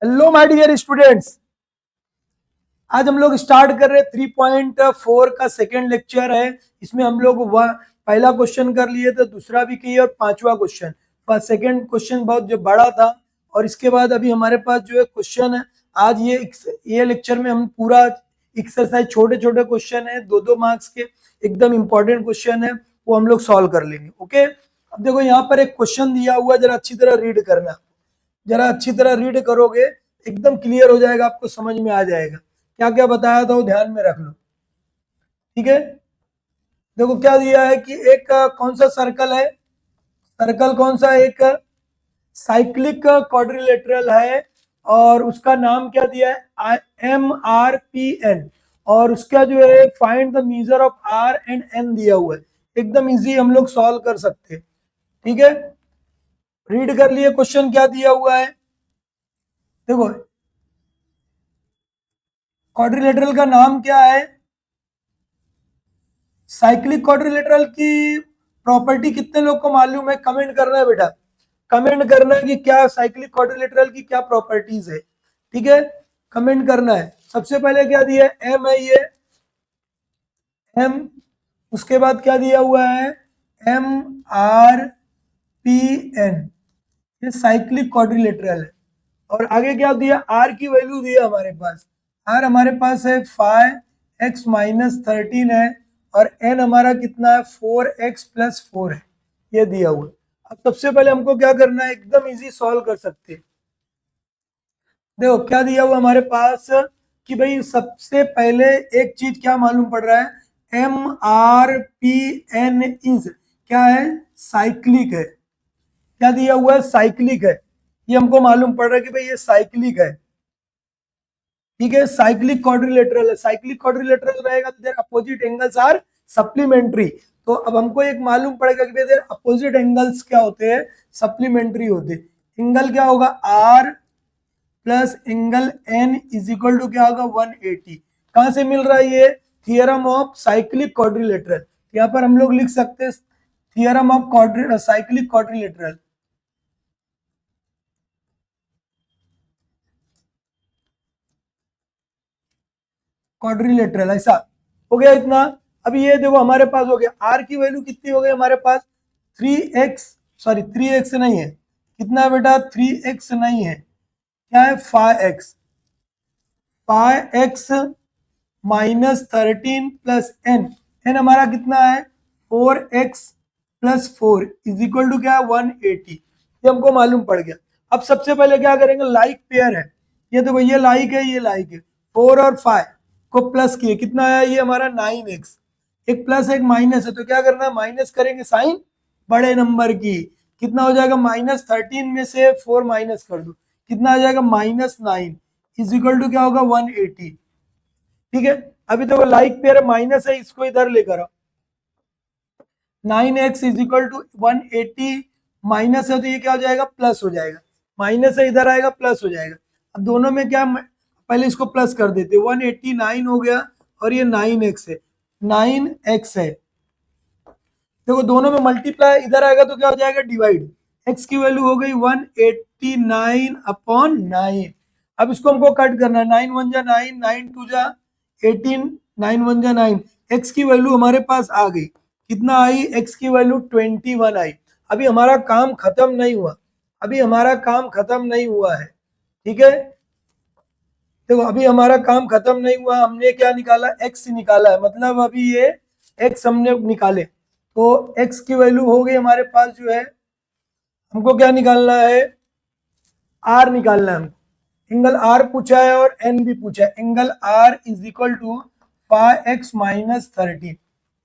Hello my dear students, आज हम लोग स्टार्ट कर रहे हैं 3.4 का सेकेंड लेक्चर है। इसमें हम लोग पहला क्वेश्चन कर लिए थे, दूसरा भी किए और पांचवा क्वेश्चन। पर सेकेंड क्वेश्चन बहुत जो बड़ा था और इसके बाद अभी हमारे पास जो है क्वेश्चन है। आज ये लेक्चर में हम पूरा एक्सरसाइज छोटे छोटे क्वेश्चन है, 2-2 मार्क्स के एकदम इंपॉर्टेंट क्वेश्चन है, वो हम लोग सॉल्व कर लेंगे। ओके, अब देखो यहाँ पर एक क्वेश्चन दिया हुआ है, जरा अच्छी तरह रीड करना। जरा अच्छी तरह रीड करोगे एकदम क्लियर हो जाएगा, आपको समझ में आ जाएगा क्या क्या बताया था, वो ध्यान में रख लो। ठीक है, देखो क्या दिया है कि एक कौन सा सर्कल है, सर्कल कौन सा, एक साइक्लिक क्वाड्रिलेटरल है और उसका नाम क्या दिया है, MRPN, और उसका जो है find the measure of R and N दिया हुआ है। एकदम इजी हम लोग सॉल्व कर सकते हैं। ठीक है, रीड कर लिए क्वेश्चन क्या दिया हुआ है। देखो क्वाड्रिलेटरल का नाम क्या है, साइक्लिक क्वाड्रिलेटरल की प्रॉपर्टी कितने लोग को मालूम है, कमेंट करना है बेटा, कमेंट करना है कि क्या साइक्लिक क्वाड्रिलेटरल की क्या प्रॉपर्टीज है। ठीक है, कमेंट करना है। सबसे पहले क्या दिया है, एम है ये एम, उसके बाद क्या दिया हुआ है, MRPN, ये साइक्लिक क्वाड्रिलेटरल है। और आगे क्या दिया, आर की वैल्यू दिया हमारे पास, आर हमारे पास है 5x-13 है और एन हमारा कितना है 4x+4 है, ये दिया हुआ। अब सबसे पहले हमको क्या करना है, एकदम इजी सॉल्व कर सकते हैं। देखो क्या दिया हुआ हमारे पास कि भाई सबसे पहले एक चीज क्या मालूम पड़ रहा है, MRPN इज क्या है, साइक्लिक है। क्या दिया हुआ है, साइक्लिक है, ये हमको मालूम पड़ रहा है कि भाई ये साइक्लिक है। ठीक है, साइक्लिक क्वाड्रिलेटरल है, साइक्लिक क्वाड्रिलेटरल रहेगा तो their opposite angles are supplementary. तो अब हमको एक मालूम पड़ेगा कि भाई देयर अपोजिट एंगल्स क्या होते हैं, सप्लीमेंट्री होते हैं। एंगल क्या होगा, R plus angle N is equal to क्या होगा 180। कहां से मिल रहा है ये, थियरम ऑफ साइक्लिक क्वाड्रिलेटरल। यहाँ पर हम लोग लिख सकते हैं theorem of cyclic quadrilateral. Quadrilateral ऐसा हो गया इतना। अभी ये देखो हमारे पास हो गया, आर की वैल्यू कितनी हो गई हमारे पास, 3x नहीं है, कितना है बेटा, 3x नहीं है, क्या है 5x, 5x -13 plus N, N हमारा कितना है 4x+4 इज इक्वल टू क्या है 180। ये हमको मालूम पड़ गया। अब सबसे पहले क्या करेंगे, लाइक पेयर है, ये देखो ये लाइक है, ये लाइक है, 4 और 5 को प्लस किए, कितना आया ये हमारा 9x, एक प्लस एक माइनस है तो क्या करना है, माइनस करेंगे साइन बड़े नंबर की, कितना हो जाएगा -13 में से 4 माइनस कर दो, कितना आ जाएगा -9 इज इक्वल टू क्या होगा 180। ठीक है, अभी तो लाइक पेयर माइनस है, इसको इधर लेकर आओ, 9x is equal to 180 minus है तो ये क्या हो जाएगा, प्लस हो जाएगा, माइनस है इधर आएगा प्लस हो जाएगा। अब दोनों में क्या, पहले इसको प्लस कर देते, 189 हो गया और ये 9x है, 9x है। देखो दोनों में मल्टीप्लाई इधर आएगा तो क्या हो जाएगा, डिवाइड, x की वैल्यू हो गई 189/9। अब इसको हमको कट करना है, 9 1 जा 9, 9 2 जा 18, 9 1 जा 9, x की वैल्यू हमारे पास आ गई, कितना आई, x की वैल्यू 21 आई। अभी हमारा काम खत्म नहीं हुआ, अभी हमारा काम खत्म नहीं हुआ है। ठीक है, देखो अभी हमारा काम खत्म नहीं हुआ, हमने क्या निकाला, x निकाला है, मतलब अभी ये x हमने निकाले तो x की वैल्यू हो गई हमारे पास जो है, हमको क्या निकालना है, r निकालना है हमको। एंगल r पूछा है और n भी पूछा है, angle r is equal to 5x -13।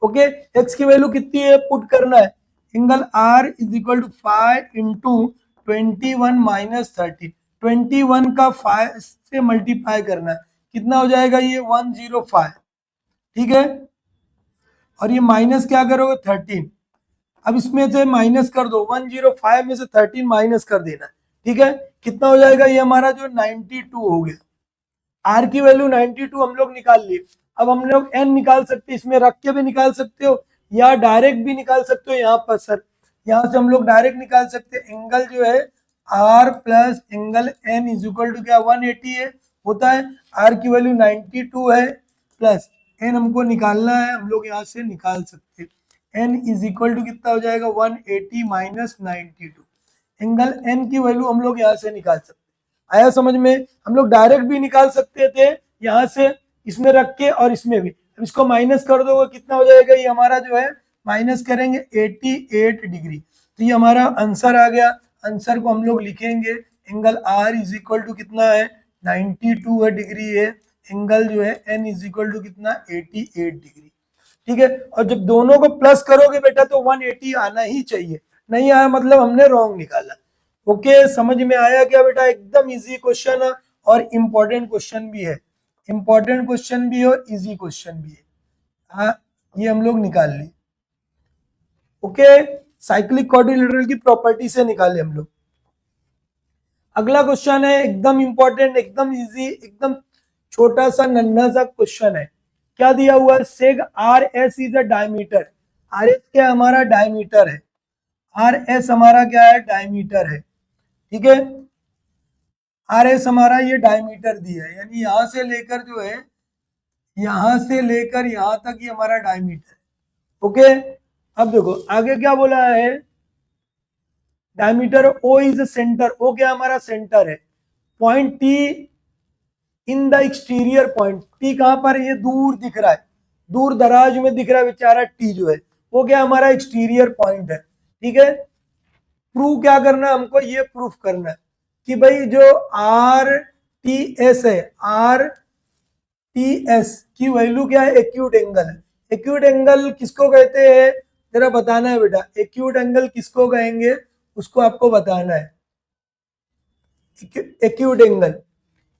Okay, x की वैल्यू कितनी है पुट करना है, angle r is equal to 5 into 21 -13, 21 का 5 से मल्टीप्लाई करना है, कितना हो जाएगा ये 105। ठीक है, और ये माइनस क्या करोगे 13, अब इसमें से माइनस कर दो, 105 में से 13 माइनस कर देना। ठीक है, कितना हो जाएगा, ये हमारा जो 92 हो गया। आर की वैल्यू 92 हम लोग निकाल लिए। अब हम लोग एन निकाल सकते हैं, इसमें रख के भी निकाल सकते हो या डायरेक्ट भी निकाल सकते हो। यहाँ पर सर यहाँ से हम लोग डायरेक्ट निकाल सकते हैं, एंगल जो है R plus angle N is equal to क्या 180 है होता है, आर की वैल्यू 92 है प्लस एन हमको निकालना है, हम लोग यहाँ से निकाल सकते हैं एन इज इक्वल टू कितना हो जाएगा 180 माइनस 92, एंगल एन की वैल्यू हम लोग यहाँ से निकाल सकते हैं। आया समझ में? हम लोग डायरेक्ट भी निकाल सकते थे यहाँ से, इसमें रख के और इसमें भी। अब इसको माइनस कर दोगे कितना हो जाएगा, ये हमारा जो है माइनस करेंगे 88 डिग्री, तो ये हमारा आंसर आ गया। आंसर को हम लोग लिखेंगे angle R is equal to कितना है 92 डिग्री है, एंगल जो है एन इज इक्वल टू कितना 88 डिग्री। ठीक है, और जब दोनों को प्लस करोगे बेटा तो 180 आना ही चाहिए, नहीं आया मतलब हमने रॉन्ग निकाला। ओके, समझ में आया क्या बेटा? एकदम इजी क्वेश्चन है और इम्पोर्टेंट क्वेश्चन भी है, इम्पोर्टेंट क्वेश्चन भी है और इजी क्वेश्चन भी है। हाँ, ये हम लोग निकाल ली। ओके, साइक्लिक क्वाड्रिलेटरल की प्रॉपर्टी से निकाले हम लोग। अगला क्वेश्चन है एकदम इंपॉर्टेंट, एकदम इजी, एकदम छोटा सा नन्हा सा क्वेश्चन है। क्या दिया हुआ है? सेग R S is a diameter. R S क्या हमारा डायमीटर है, आर एस हमारा क्या है डायमीटर है। ठीक है, आर एस हमारा ये डायमीटर दिया है, यानी यहां से लेकर जो है यहां से लेकर यहां तक ये हमारा डायमीटर है। ओके, अब देखो आगे क्या बोला है, डायमीटर ओ इज सेंटर, ओ क्या हमारा सेंटर है, point T in the exterior point, T कहां पर है, ये दूर दिख रहा है, दूर दराज में दिख रहा है बेचारा टी जो है, वो क्या हमारा एक्सटीरियर पॉइंट है। ठीक है, प्रूव क्या करना है हमको, ये प्रूफ करना है कि भाई जो आर टी एस है, आर टी एस की वैल्यू क्या है, एक्यूट एंगल है। एक्यूट एंगल किसको कहते हैं जरा बताना है बेटा, एक्यूट एंगल किसको कहेंगे उसको आपको बताना है। एक्यूट एंगल,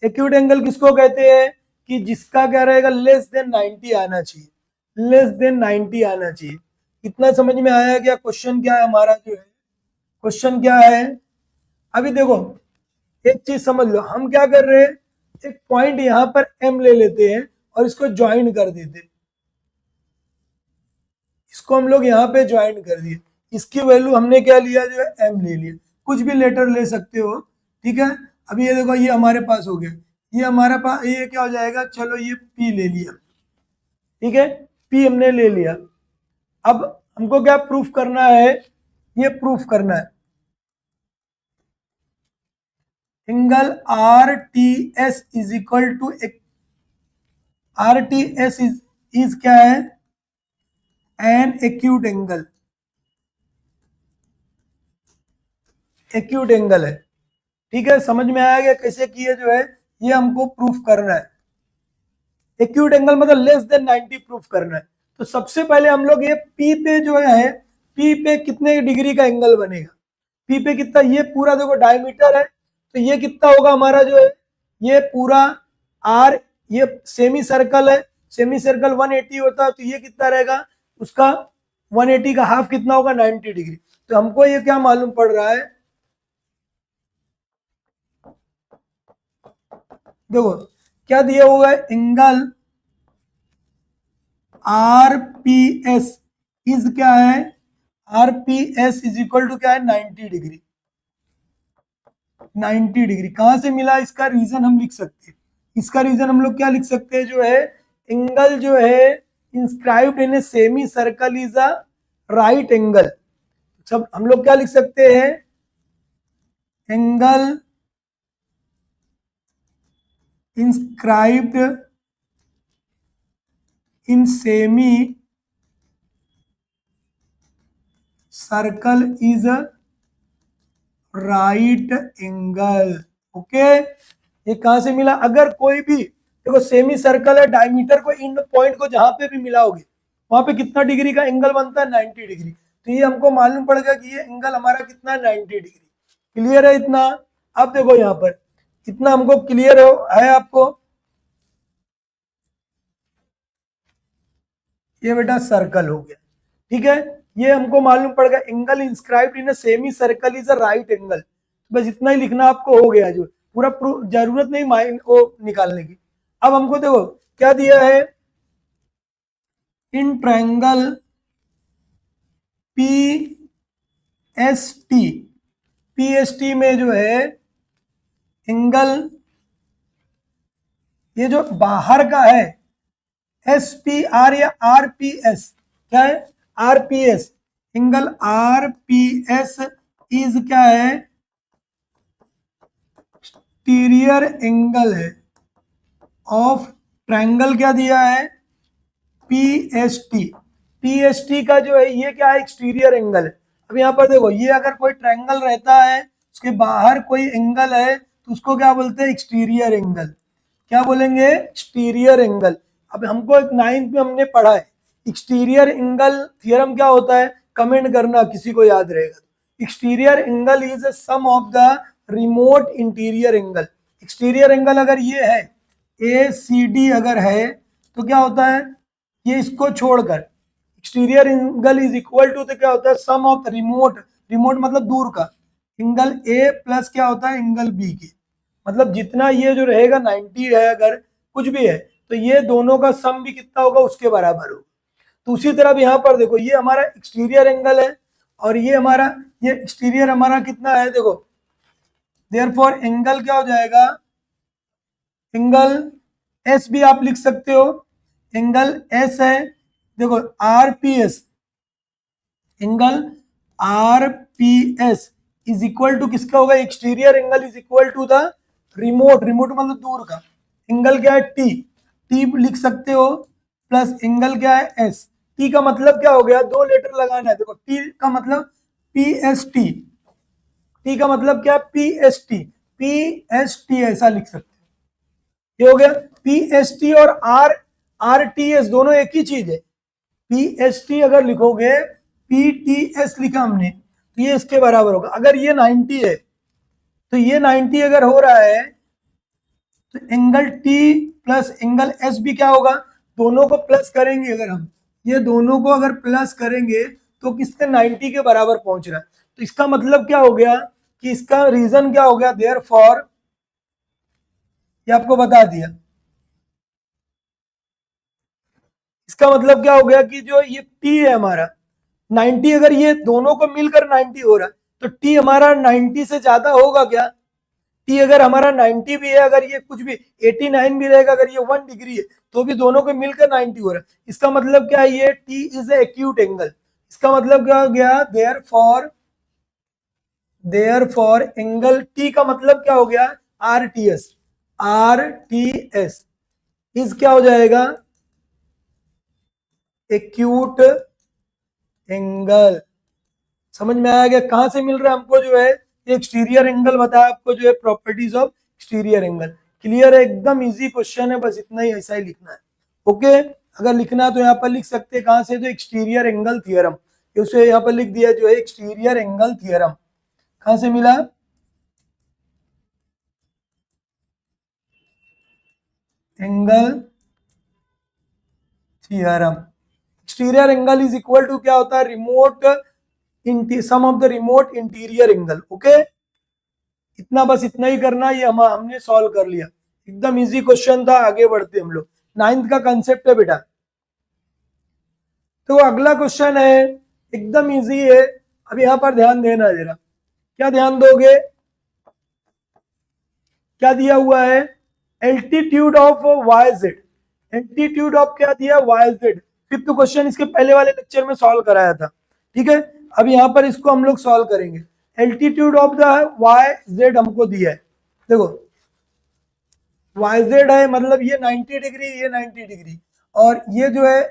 एक्यूट एंगल किसको कहते हैं कि जिसका क्या रहेगा लेस देन 90 आना चाहिए, लेस देन 90 आना चाहिए। इतना समझ में आया क्या? क्वेश्चन क्या है हमारा जो है, क्वेश्चन क्या है? अभी देखो एक चीज समझ लो, हम क्या कर रहे हैं, एक पॉइंट यहां पर एम ले लेते हैं और इसको ज्वाइन कर देते हैं, इसको हम लोग यहाँ पे ज्वाइन कर दिए, इसकी वैल्यू हमने क्या लिया जो है एम ले लिया, कुछ भी लेटर ले सकते हो। ठीक है, अभी ये देखो ये हमारे पास हो गया, ये हमारे पास ये क्या हो जाएगा, चलो ये पी ले लिया। ठीक है, पी हमने ले लिया। अब हमको क्या प्रूफ करना है, ये प्रूफ करना है angle R T S is equal to, R T S is क्या है, an acute angle, acute angle है। ठीक है, समझ में आया गया कैसे किए जो है, ये हमको प्रूफ करना है। एक्यूट एंगल मतलब लेस देन 90 प्रूफ करना है। तो सबसे पहले हम लोग ये पी पे जो है, पी पे कितने डिग्री का एंगल बनेगा, पी पे कितना, ये पूरा देखो डायमीटर है, तो ये कितना होगा हमारा जो है, ये पूरा आर, ये सेमी सर्कल है, सेमी सर्कल 180 होता है, तो ये कितना रहेगा उसका 180 का हाफ कितना होगा 90 डिग्री। तो हमको ये क्या मालूम पड़ रहा है, देखो क्या दिया हुआ है, angle R P S is क्या है, R P S is equal to क्या है 90 डिग्री, 90 डिग्री कहां से मिला, इसका रीजन हम लिख सकते हैं, इसका रीजन हम लोग क्या लिख सकते हैं जो है, एंगल जो है inscribed in a semi circle is a right angle. सब हम लोग क्या लिख सकते हैं, angle inscribed in semi circle is a right angle। Okay, ये कहां से मिला, अगर कोई भी देखो सेमी सर्कल है, डायमीटर को इन पॉइंट को जहां पे भी मिलाओगे वहां पे कितना डिग्री का एंगल बनता है 90 डिग्री, तो ये हमको मालूम पड़ेगा कि ये एंगल हमारा कितना 90 डिग्री। क्लियर है इतना? अब देखो यहाँ पर इतना हमको क्लियर है आपको, ये बेटा सर्कल हो गया। ठीक है, ये हमको मालूम पड़ गया angle inscribed in a semi circle is a right angle, बस इतना ही लिखना आपको हो गया, जो पूरा जरूरत नहीं माइंड को निकालने की। अब हमको देखो क्या दिया है, in triangle P S T, PST में जो है एंगल, ये जो बाहर का है एसपीआर या आरपीएस, क्या है आरपीएस, एंगल आरपीएस इज क्या है एक्सटीरियर एंगल है ऑफ ट्रायंगल, क्या दिया है पीएसटी। पीएसटी का जो है ये क्या है एक्सटीरियर एंगल है। अब यहाँ पर देखो ये अगर कोई ट्रायंगल रहता है उसके बाहर कोई एंगल है तो उसको क्या बोलते हैं एक्सटीरियर एंगल। क्या बोलेंगे एक्सटीरियर एंगल। अब हमको एक 9th में हमने पढ़ा है एक्सटीरियर एंगल थ्योरम क्या होता है, कमेंट करना किसी को याद रहेगा। Exterior angle is a sum of the remote interior angle. Exterior angle अगर ये है ए सी डी अगर है तो क्या होता है ये इसको छोड़कर exterior angle is equal to, तो क्या होता है सम ऑफ रिमोट, रिमोट मतलब दूर का एंगल ए प्लस क्या होता है एंगल बी के। मतलब जितना ये जो रहेगा 90 है अगर कुछ भी है तो ये दोनों का सम भी कितना होगा उसके बराबर होगा। तो उसी तरह यहाँ पर देखो ये हमारा एक्सटीरियर एंगल है और ये हमारा ये एक्सटीरियर हमारा कितना है देखो, देयरफॉर एंगल क्या हो जाएगा एंगल एस भी आप लिख सकते हो, एंगल एस है देखो RPS, angle RPS is equal to किसका होगा exterior angle is equal to the remote, remote मतलब दूर का एंगल क्या है टी, टी लिख सकते हो प्लस एंगल क्या है एस। टी का मतलब क्या हो गया, दो लेटर लगाना है देखो, टी का मतलब पी एस टी, टी का मतलब क्या P S T, P S T ऐसा लिख सकते हो। ये हो गया पी एस टी और आर आर टी एस दोनों एक ही चीज है। पी एस टी अगर लिखोगे पी टी एस लिखा हमने तो ये इसके बराबर होगा। अगर ये 90 है तो ये 90 अगर हो रहा है तो angle T plus angle S भी क्या होगा, दोनों को प्लस करेंगे अगर हम, ये दोनों को अगर प्लस करेंगे तो किसके 90 के बराबर पहुंच रहा है। तो इसका मतलब क्या हो गया कि इसका रीजन क्या हो गया, देयर फॉर ये आपको बता दिया। इसका मतलब क्या हो गया कि जो ये टी है हमारा 90, अगर ये दोनों को मिलकर 90 हो रहा है तो टी हमारा 90 से ज्यादा होगा क्या, टी अगर हमारा 90 भी है, अगर ये कुछ भी 89 भी रहेगा, अगर ये 1 डिग्री है तो भी दोनों को मिलकर 90 हो रहा है। इसका मतलब क्या है ये T is a acute angle. इसका मतलब क्या हो गया देयर फॉर एंगल टी का मतलब क्या हो गया are T S, are T S is क्या हो जाएगा एक्यूट एंगल। समझ में आया गया कहां से मिल रहा है हमको जो है ये एक्सटीरियर एंगल बताया आपको जो है properties of exterior angle. Clear है, एकदम इजी क्वेश्चन है, बस इतना ही ऐसा ही लिखना है। ओके, अगर लिखना है तो यहाँ पर लिख सकते हैं कहां से, जो एक्सटीरियर एंगल थियरम, उसे यहाँ पर लिख दिया जो है एक्सटीरियर एंगल थियरम कहां से मिला, angle theorem. Exterior angle is equal to क्या होता है remote sum of the remote interior angle. Okay, इतना बस इतना ही करना, ये हमने सॉल्व कर लिया। एकदम इजी क्वेश्चन था, आगे बढ़ते हम लोग। 9th का कंसेप्ट है बेटा। तो अगला क्वेश्चन है एकदम इजी है, अब यहाँ पर ध्यान देना जरा। क्या ध्यान दोगे, क्या दिया हुआ है altitude of Y Z, altitude of क्या दिया वाई जेड। 5th क्वेश्चन इसके पहले वाले लेक्चर में सॉल्व कराया था, ठीक है। अब यहाँ पर इसको हम लोग सॉल्व करेंगे। Altitude of the Y Z हमको दिया है, देखो वाई जेड है मतलब ये 90 डिग्री, ये 90 डिग्री, और ये जो है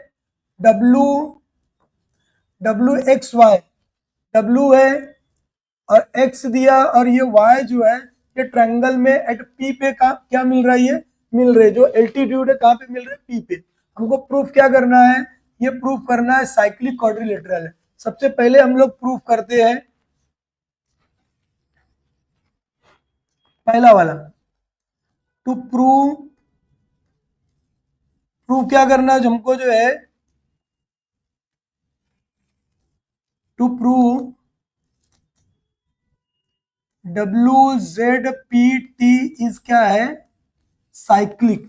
W W X Y, W है और एक्स दिया, और ये वाई जो है ये ट्रायंगल में एट पी पे का क्या मिल रहा है, ये मिल रहे जो एल्टीट्यूड है कहाँ पे मिल रहे पी पे। हमको प्रूफ क्या करना है, ये प्रूफ करना है साइक्लिक क्वाड्रिलेटरल है। सबसे पहले हम लोग प्रूफ करते हैं पहला वाला, टू प्रूव, प्रूफ क्या करना है हमको जो है to prove W Z P T is क्या है साइक्लिक,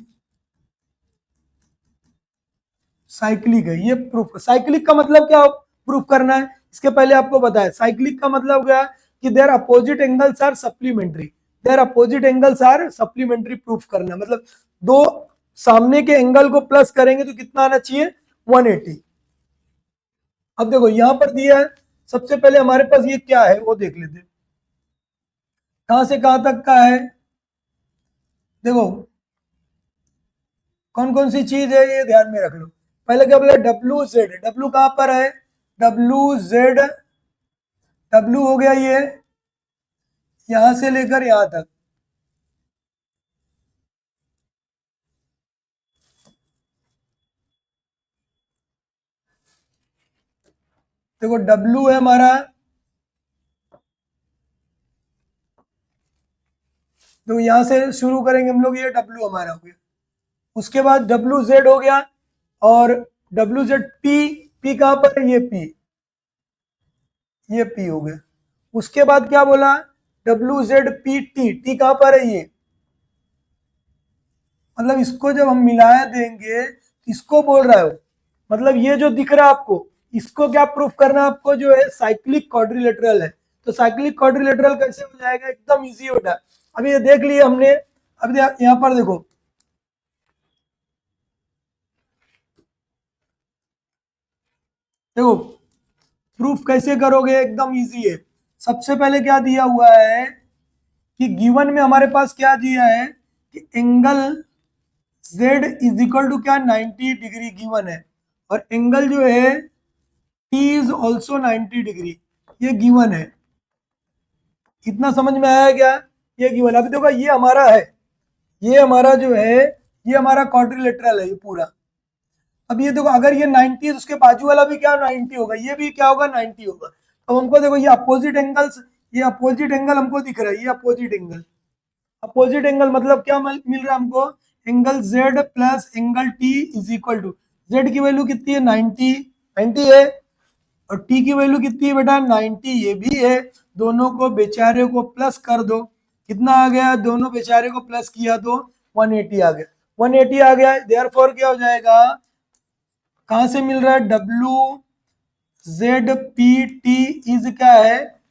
साइक्लिक है ये प्रूफ। साइक्लिक का मतलब क्या प्रूफ करना है, इसके पहले आपको बताया साइक्लिक का मतलब क्या है, कि their opposite angles are supplementary, their opposite angles are supplementary proof करना, मतलब दो सामने के एंगल को प्लस करेंगे तो कितना आना चाहिए 180। अब देखो यहां पर दिया है, सबसे पहले हमारे पास ये क्या है वो देख लेते हैं, कहां से कहां तक का है। देखो कौन कौन सी चीज है ये ध्यान में रख लो। पहले क्या बोला डब्ल्यू जेड, डब्ल्यू कहां पर है, डब्ल्यू जेड, डब्ल्यू हो गया ये यहां से लेकर यहां तक, देखो डब्ल्यू है हमारा, तो यहां से शुरू करेंगे हम लोग, ये डब्ल्यू हमारा हो गया, उसके बाद डब्ल्यू जेड हो गया, और डब्ल्यू जेड पी, पी कहां पर है, ये पी हो गया। उसके बाद क्या बोला W Z P T, T कहां पर है ये, मतलब इसको जब हम मिलाया देंगे इसको बोल रहा है वो, मतलब ये जो दिख रहा है आपको इसको क्या प्रूफ करना है आपको, जो है साइक्लिक क्वाड्रिलेटरल है। तो साइक्लिक क्वाड्रिलेटरल कैसे हो जाएगा, एकदम इजी होता है। अभी ये देख लिए हमने, अभी यहाँ पर देखो, देखो प्रूफ कैसे करोगे, एकदम इजी है। सबसे पहले क्या दिया हुआ है कि गिवन में हमारे पास क्या दिया है कि angle z is equal to क्या 90 डिग्री गिवन है, और एंगल जो है t इज ऑल्सो 90 डिग्री, ये गिवन है। इतना समझ में आया क्या, ये गिवन। अभी देखो ये हमारा है, ये हमारा जो है ये हमारा क्वाड्रिलेटरल है ये पूरा। अब ये देखो अगर ये 90 है तो उसके बाजू वाला भी क्या 90 होगा, ये भी क्या होगा 90 होगा। तो हमको देखो ये अपोजिट एंगल्स, ये अपोजिट एंगल हमको दिख रहा है, ये अपोजिट एंगल, अपोजिट एंगल मतलब क्या मिल रहा है हमको, angle z plus angle t is equal to, z की वैल्यू कितनी है 90, 90 है, और t की वैल्यू कितनी है बेटा 90, ये भी है। दोनों को बेचारे को प्लस कर दो, कितना आ गया, दोनों बेचारे को प्लस किया तो 180 आ गया, 180 आ गया। देयरफॉर क्या हो जाएगा, कहां से मिल रहा है, W Z P T is क्या है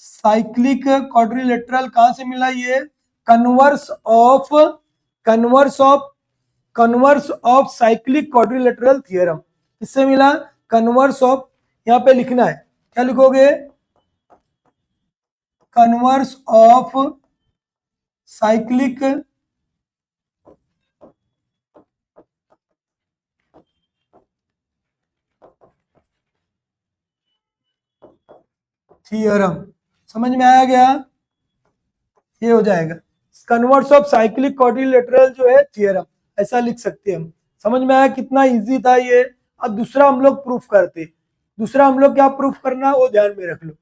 साइक्लिक क्वाड्रिलेटरल, कहां से मिला ये, converse of, converse of, converse of cyclic quadrilateral theorem, किससे मिला, कन्वर्स ऑफ, यहां पे लिखना है क्या लिखोगे, कन्वर्स ऑफ साइक्लिक थ्योरम, समझ में आया गया, ये हो जाएगा कन्वर्स ऑफ साइक्लिक क्वाड्रिलेटरल जो है थ्योरम, ऐसा लिख सकते हैं हम। समझ में आया कितना इजी था ये। अब दूसरा हम लोग प्रूफ करते, दूसरा हम लोग क्या प्रूफ करना वो ध्यान में रख लो,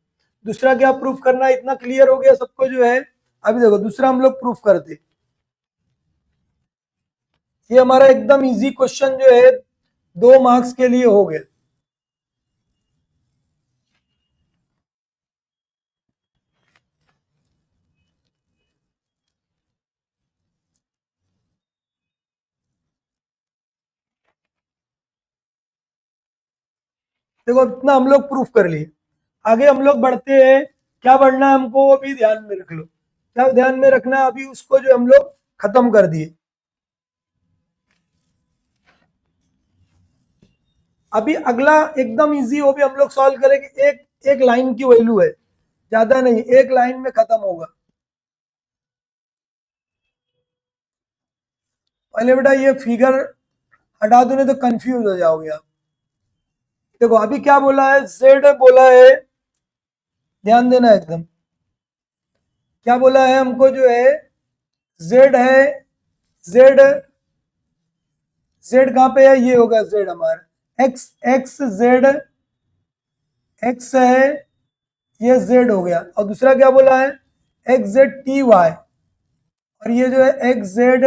दूसरा क्या प्रूफ करना, इतना क्लियर हो गया सबको जो है। अभी देखो दूसरा हम लोग प्रूफ करते, ये हमारा एकदम इजी क्वेश्चन जो है 2 मार्क्स के लिए हो गया। देखो इतना हम लोग प्रूफ कर लिए, आगे हम लोग बढ़ते हैं, क्या बढ़ना है हमको वो भी ध्यान में रख लो, क्या ध्यान में रखना है, अभी उसको जो हम लोग खत्म कर दिए। अभी अगला एकदम इजी, वो भी हम लोग सॉल्व करेंगे, एक एक लाइन की वैल्यू है, ज्यादा नहीं, एक लाइन में खत्म होगा। पहले बेटा ये फिगर हटा दो नहीं तो कंफ्यूज हो जाओगे आप। देखो अभी क्या बोला है, जेड बोला है, ध्यान देना एकदम, क्या बोला है हमको जो है, जेड है, जेड, जेड कहां पे है, ये होगा जेड हमारा, एक्स, एक्स जेड, एक्स है, ये जेड हो गया, और दूसरा क्या बोला है एक्स जेड टी वाई, और ये जो है एक्स जेड,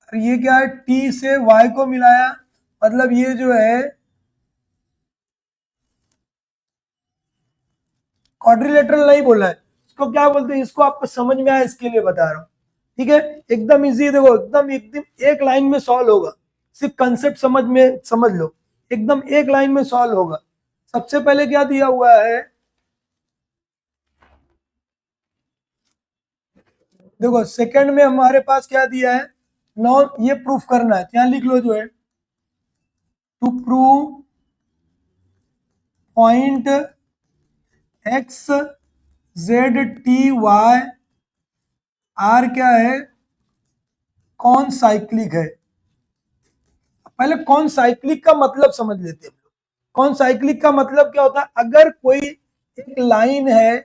और ये क्या है टी से वाई को मिलाया, मतलब ये जो है क्वाड्रिलेटरल नहीं बोला है, इसको क्या बोलते हैं, इसको आपको समझ में आया इसके लिए बता रहा हूं, ठीक है। एकदम इजी, देखो एकदम एकदम एक लाइन में सॉल्व होगा, सिर्फ कंसेप्ट समझ में समझ लो, एकदम एक लाइन में सॉल्व होगा, सबसे पहले क्या दिया हुआ है, देखो सेकंड में हमारे पास क्या दिया है, नॉन, ये प्रूफ करना है, यहाँ लिख लो जो है, to prove point X Z T Y R क्या है, कौन साइक्लिक है। पहले कौन साइक्लिक का मतलब समझ लेते हैं। कौन साइक्लिक का मतलब क्या होता है, अगर कोई एक लाइन है,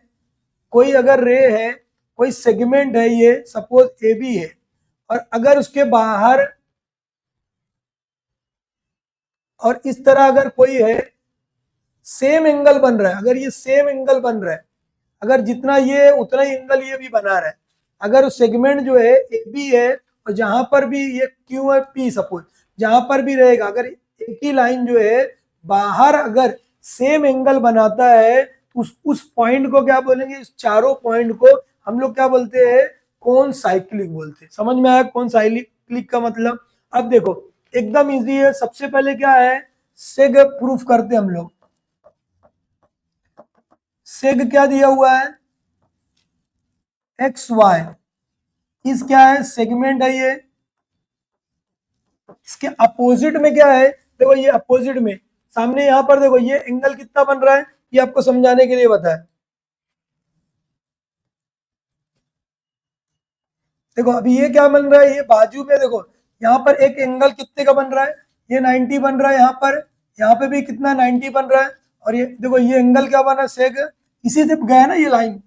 कोई अगर रे है, कोई सेगमेंट है, ये सपोज ए बी है, और अगर उसके बाहर और इस तरह अगर कोई है, सेम एंगल बन रहा है, अगर ये सेम एंगल बन रहा है, अगर जितना ये उतना ही एंगल ये भी बना रहा है, अगर सेगमेंट जो है ए बी है और जहां पर भी ये क्यू है पी सपोज, जहां पर भी रहेगा, अगर एक ही लाइन जो है बाहर अगर सेम एंगल बनाता है, उस पॉइंट को क्या बोलेंगे, इस चारों पॉइंट को हम लोग क्या बोलते हैं, कौन साइक्लिक बोलते हैं। समझ में आया कौन साइक्लिक का मतलब। अब देखो एकदम इजी है, सबसे पहले क्या है, सेग प्रूफ करते हैं हम लोग। सेग क्या दिया हुआ है, एक्स वाई, इस क्या है, सेगमेंट है ये, इसके अपोजिट में क्या है, देखो ये अपोजिट में, सामने यहां पर देखो ये एंगल कितना बन रहा है, ये आपको समझाने के लिए बताया। देखो अभी ये क्या बन रहा है, ये बाजू में देखो यहाँ पर एक एंगल कितने का बन रहा है, ये 90 बन रहा है, यहाँ पे भी कितना 90 बन रहा है, और ये देखो ये एंगल क्या बना, सेग, इसी से गया ना ये लाइन,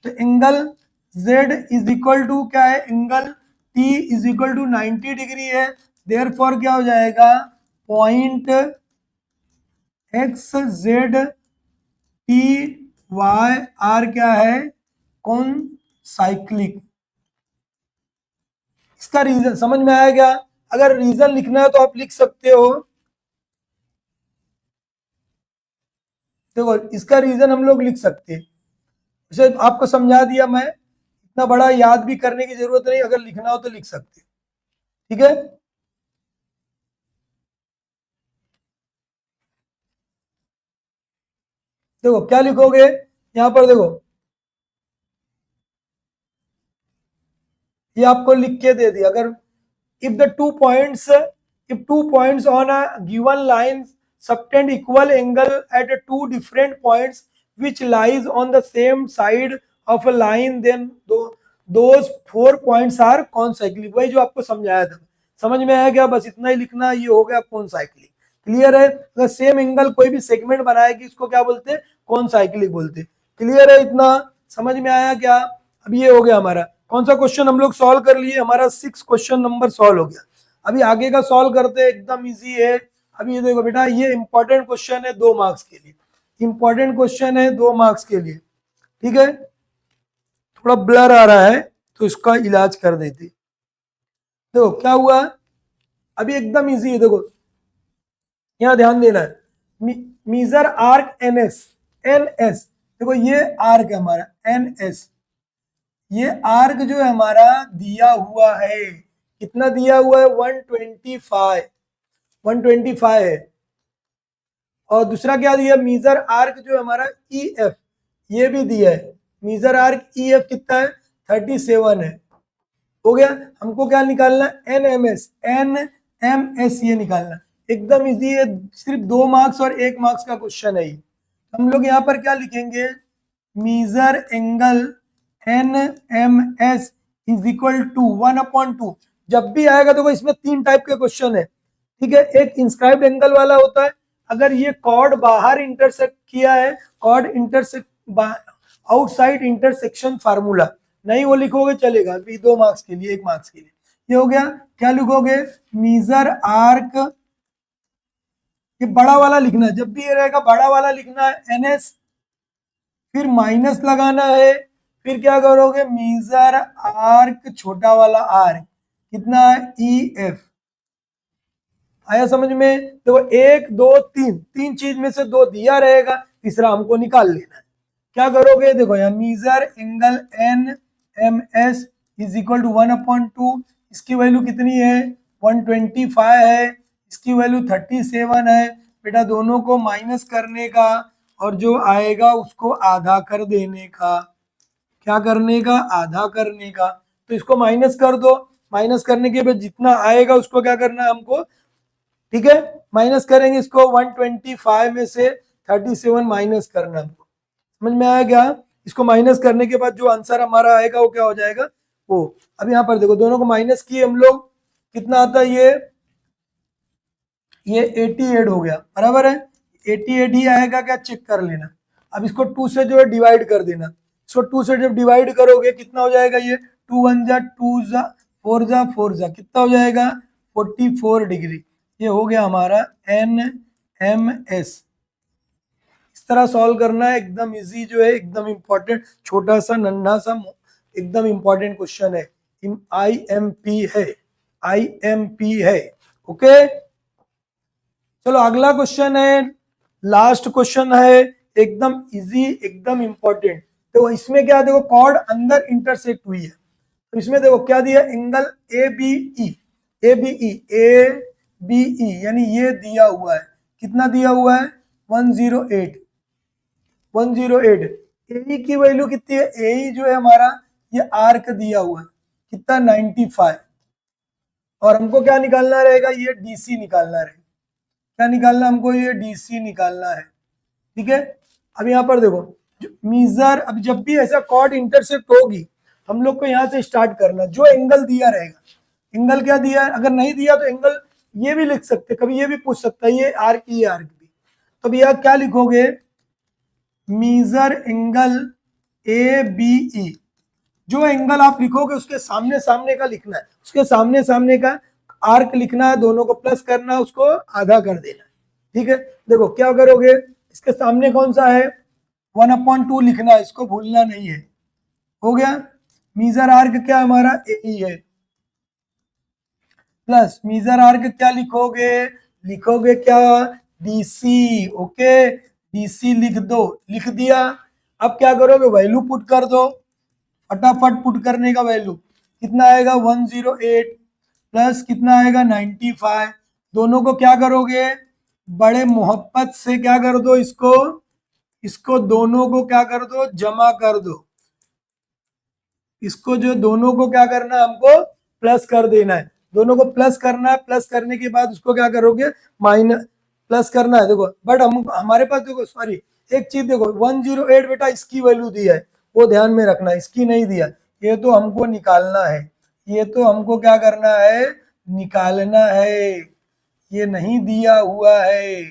तो angle Z is equal to क्या है, angle T is equal to 90 degree है, देयरफॉर क्या हो जाएगा, point X Z T Y R क्या है, कौन साइक्लिक। इसका रीजन समझ में आया क्या, अगर रीजन लिखना है तो आप लिख सकते हो। देखो इसका रीजन हम लोग लिख सकते हैं, इसे आपको समझा दिया मैं, इतना बड़ा याद भी करने की जरूरत नहीं, अगर लिखना हो तो लिख सकते हैं, ठीक है। देखो क्या लिखोगे, यहां पर देखो ये आपको लिख के दे दिया, अगर if the 2 points, if 2 points on a given line subtend equal angle at 2 different points which lies on the same side of a line, then those 4 points are concyclic। वही जो आपको समझाया था, समझ में आया क्या, बस इतना ही लिखना, ये हो गया कौन साइक्लिक। क्लियर है, अगर सेम एंगल कोई भी सेगमेंट बनाएगी इसको क्या बोलते हैं, कौन साइक्लिक बोलते हैं। क्लियर है, इतना समझ में आया क्या। अब ये हो गया हमारा कौन सा क्वेश्चन हम लोग सॉल्व कर लिए, हमारा 6 क्वेश्चन नंबर सॉल्व हो गया। अभी आगे का सॉल्व करते हैं, एकदम इजी है। अभी ये देखो बेटा, ये इंपॉर्टेंट क्वेश्चन है 2 मार्क्स के लिए, इंपॉर्टेंट क्वेश्चन है 2 मार्क्स के लिए, ठीक है। थोड़ा ब्लर आ रहा है तो इसका इलाज कर देते। देखो क्या हुआ, अभी एकदम इजी है, देखो यहाँ ध्यान देना है, measure arc N S, N S, देखो ये आर्क है हमारा एन एस, ये आर्क जो है हमारा दिया हुआ है, कितना दिया हुआ है, 125, 125 है। और दूसरा क्या दिया, मीजर आर्क जो है हमारा ई एफ, ये भी दिया है, मीजर आर्क ई एफ कितना है, 37 है। हो गया, हमको क्या निकालना, N M S, N M S ये निकालना, एकदम इजी है, सिर्फ 2 मार्क्स और 1 मार्क्स का क्वेश्चन है ये। हम लोग यहाँ पर क्या लिखेंगे, measure angle N M S is equal to 1/2। जब भी आएगा तो इसमें 3 टाइप के क्वेश्चन है, ठीक है। एक इंस्क्राइब्ड एंगल वाला होता है, अगर ये कॉर्ड बाहर इंटरसेक्ट किया है, chord intersect outside intersection formula, नहीं वो लिखोगे चलेगा, अभी 2 मार्क्स के लिए, 1 मार्क्स के लिए। ये हो गया, क्या लिखोगे, मीजर आर्क, ये बड़ा वाला लिखना है, जब भी ये रहेगा बड़ा वाला लिखना है एन एस, फिर माइनस लगाना है, फिर क्या करोगे, मीजर आर्क छोटा वाला आर कितना है, ई एफ। आया समझ में, देखो 1 2 3, 3 चीज में से 2 दिया रहेगा, तीसरा हमको निकाल लेना है। क्या करोगे, देखो यहाँ measure angle N M S is equal to 1/2, इसकी वैल्यू कितनी है, 125 है, इसकी वैल्यू 37 है, बेटा दोनों को माइनस करने का और जो आएगा उसको आधा कर देने का। क्या करने का? आधा करने का। तो इसको माइनस कर दो, माइनस करने के बाद जितना आएगा उसको क्या करना है हमको, ठीक है, माइनस करेंगे इसको। 125 में से 37 माइनस करना हमको। समझ में आया क्या? इसको माइनस करने के बाद जो आंसर हमारा आएगा वो क्या हो जाएगा, वो। अब यहाँ पर देखो दोनों को माइनस किए हम लोग, कितना आता है ये 88 हो गया, बराबर है। 88 ही आएगा क्या, चेक कर लेना। अब इसको 2 से जो है डिवाइड कर देना। इसको 2 से जब डिवाइड करोगे कितना हो जाएगा, ये 2 1 जा 2 जा 4 जा 4 जा कितना हो जाएगा 44 डिग्री। ये हो गया हमारा NMS। इस तरह सॉल्व करना है, एकदम इजी जो है, एकदम इंपॉर्टेंट, छोटा सा नन्हा सा एकदम इंपॉर्टेंट क्वेश्चन है। IMP है, IMP है। ओके, चलो अगला क्वेश्चन है, लास्ट क्वेश्चन है, एकदम इजी, एकदम इंपॉर्टेंट। तो इसमें क्या, देखो कॉर्ड अंदर इंटरसेक्ट हुई है, तो इसमें देखो क्या दिया, एंगल ABE, ABE यानी ये दिया हुआ है, कितना दिया हुआ है 108। AE की वैल्यू कितनी है, AE जो है हमारा ये आर्क दिया हुआ है, कितना 95। और हमको क्या निकालना रहेगा, ये DC निकालना रहेगा। क्या निकालना हमको, ये DC निकालना है, ठीक है। अब यहाँ पर देखो मीजर, अब जब भी ऐसा कॉर्ड इंटरसेक्ट होगी हम लोग को यहाँ से स्टार्ट करना, जो एंगल दिया रहेगा, एंगल क्या दिया है, अगर नहीं दिया तो एंगल ये भी लिख सकते, कभी ये भी पूछ सकता है, ये आर्क ये आर्क भी। तो भैया क्या लिखोगे, मीजर एंगल ABE। जो एंगल आप लिखोगे उसके सामने सामने का लिखना है, उसके सामने सामने का आर्क लिखना है, दोनों को प्लस करना है, उसको आधा कर देना है, ठीक है। देखो क्या करोगे, इसके सामने कौन सा है 1/2 लिखना है, इसको भूलना नहीं है। हो गया, मीजर आर्क क्या हमारा AE है, प्लस मीजर आर्क क्या लिखोगे, लिखोगे क्या DC। ओके, DC लिख दो, लिख दिया। अब क्या करोगे, वैल्यू पुट कर दो, फटाफट पुट करने का वैल्यू कितना आएगा 108 प्लस कितना आएगा 95। दोनों को क्या करोगे, बड़े मोहब्बत से क्या कर दो, इसको दोनों को क्या कर दो, जमा कर दो। इसको जो दोनों को क्या करना है, हमको प्लस कर देना है, दोनों को प्लस करना है। प्लस करने के बाद उसको क्या करोगे, माइनस, प्लस करना है। देखो बट हम हमारे पास देखो, सॉरी एक चीज देखो 108 बेटा इसकी वैल्यू दी है, वो ध्यान में रखना, इसकी नहीं दिया, ये तो हमको निकालना है, ये तो हमको क्या करना है, निकालना है, ये नहीं दिया हुआ है।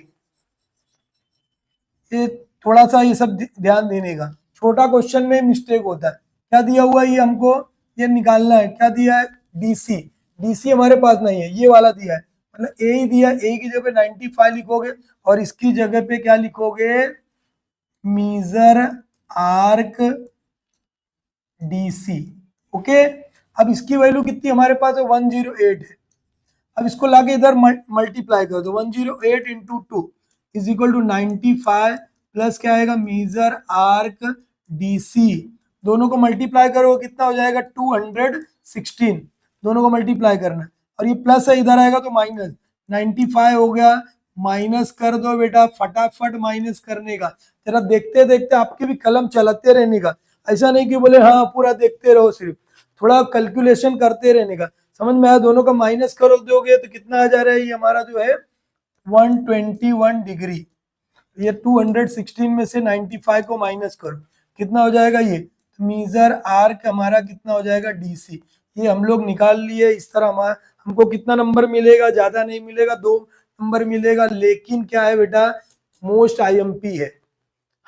ये थोड़ा सा ये सब ध्यान देने का, छोटा क्वेश्चन में मिस्टेक होता है। क्या दिया हुआ है, ये हमको ये निकालना है, क्या दिया है DC। DC हमारे पास नहीं है, ये वाला दिया है, मतलब A ही दिया, A की जगह पे 95 लिखोगे और इसकी जगह पे क्या लिखोगे, मीजर आर्क DC। ओके, अब इसकी वैल्यू कितनी हमारे पास है 108 है। अब इसको लाके इधर मल्टीप्लाई कर दो, 108 into 2 is equal to 95 plus क्या आएगा, मीजर आर्क DC। दोनों को मल्टीप्लाई करो कितना हो जाएगा 216, दोनों को मल्टीप्लाई करना, और ये प्लस है इधर आएगा तो माइनस, 95 हो गया, माइनस कर दो बेटा, फटाफट माइनस करने का। जरा देखते देखते आपके भी कलम चलाते रहने का, ऐसा नहीं कि बोले हाँ पूरा देखते रहो, सिर्फ थोड़ा कैलकुलेशन करते रहने का। समझ में आया, दोनों का माइनस करो दोगे तो कितना आ जा रहा है, ये हमारा जो है 121 डिग्री। ये 216 में से 95 को माइनस करो, कितना हो जाएगा, ये मीजर आर्क हमारा कितना हो जाएगा DC। ये हम लोग निकाल लिए। इस तरह हमारा हमको कितना नंबर मिलेगा, ज्यादा नहीं मिलेगा, 2 नंबर मिलेगा, लेकिन क्या है बेटा, मोस्ट IMP है,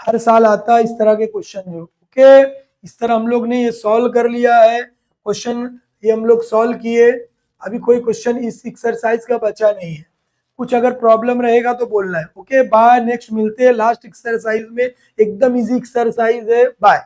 हर साल आता है इस तरह के क्वेश्चन जो। ओके, इस तरह हम लोग ने ये सॉल्व कर लिया है क्वेश्चन, ये हम लोग सॉल्व किए। अभी कोई क्वेश्चन इस एक्सरसाइज का बचा नहीं है, कुछ अगर प्रॉब्लम रहेगा तो बोलना है। ओके बाय, नेक्स्ट मिलते हैं लास्ट एक्सरसाइज में, एकदम इजी एक्सरसाइज है, बाय।